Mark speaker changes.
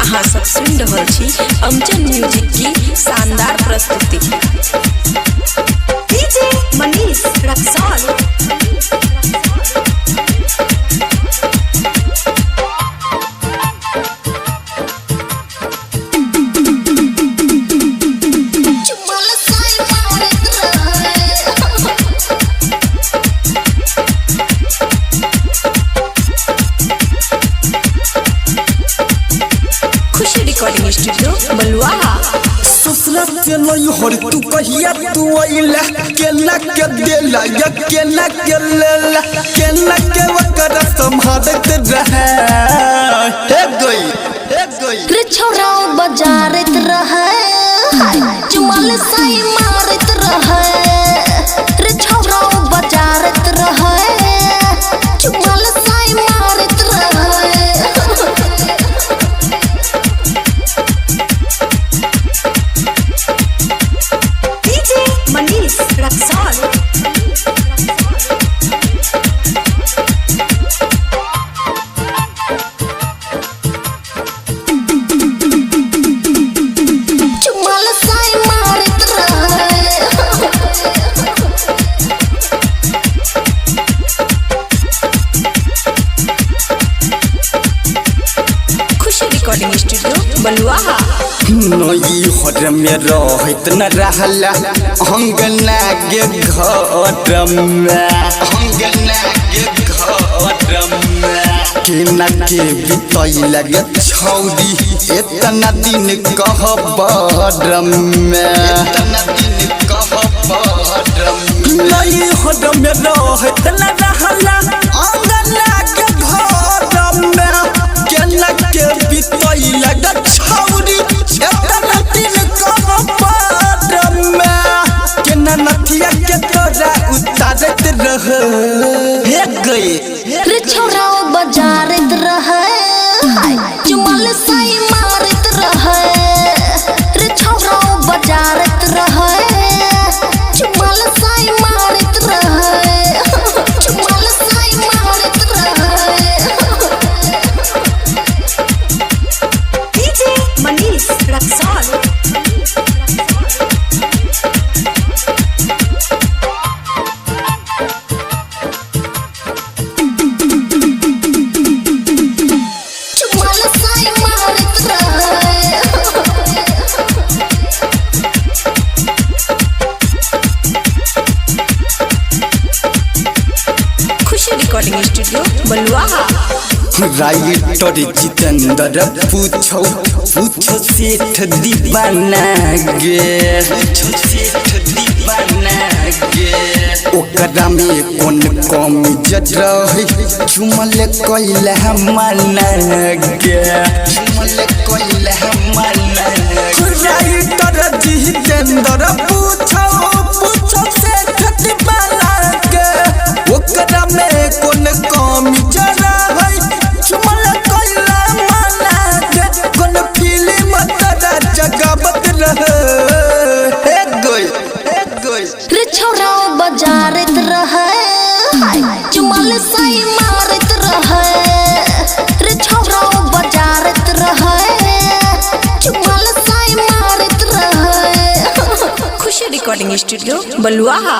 Speaker 1: अहाँ सब सुन रहल छी अमजद म्यूजिक की शानदार प्रस्तुति।
Speaker 2: DJ Manish Raxaul.
Speaker 1: Recording studio Baluaha.
Speaker 3: ससुरा से नहीं हर तू कहिया तू आइला केला के देला या केला के लेला केला के वकर संभालत रहे हे गई
Speaker 2: रे छोरा बाजारत रहे चुमाल साई मारत रहे रे छोरा बाजारत रहे चुमाल साई मारत रहे। DJ Manish Raxaul.
Speaker 1: Recording studio Baluaha.
Speaker 3: नई हर में रहत न रहला अंगना के घर में केना के बितई लगे छौरी इतना दिन कहबर में नई हर में रहत न रहला अंगना के घर में केना के बितई लगे छौरी इतना दिन कहबर में केना नथिया के तोरा उतारत रह हे गए
Speaker 2: रे छोरा बाजारत रहे चुमाल साई मारत रहे रे छोरा बाजारत रहे चुमाल साई मारत रहे चुमाल साई मारत रहे। DJ Manish Raxaul.
Speaker 1: Recording studio Baluaha.
Speaker 3: Writer Jitendra पूछो सेठ दीवाना गे ओकरा में कौन कमी रही झुमल कैला मना गे राइटर जितेंद्र पूछो सेठ दीवाना गे ओकरा में कौन कमी रही झुमल कैला मना गे कौन फिल्म तोरा जगावत रहे हे गई
Speaker 2: रे छोरा बाजारत रहे चुमाल साई मारत रहे रे छोरा बाजारत रहे चुमाल साई मारत रहे।
Speaker 1: खुशी रिकॉर्डिंग स्टूडियो बलुआहा।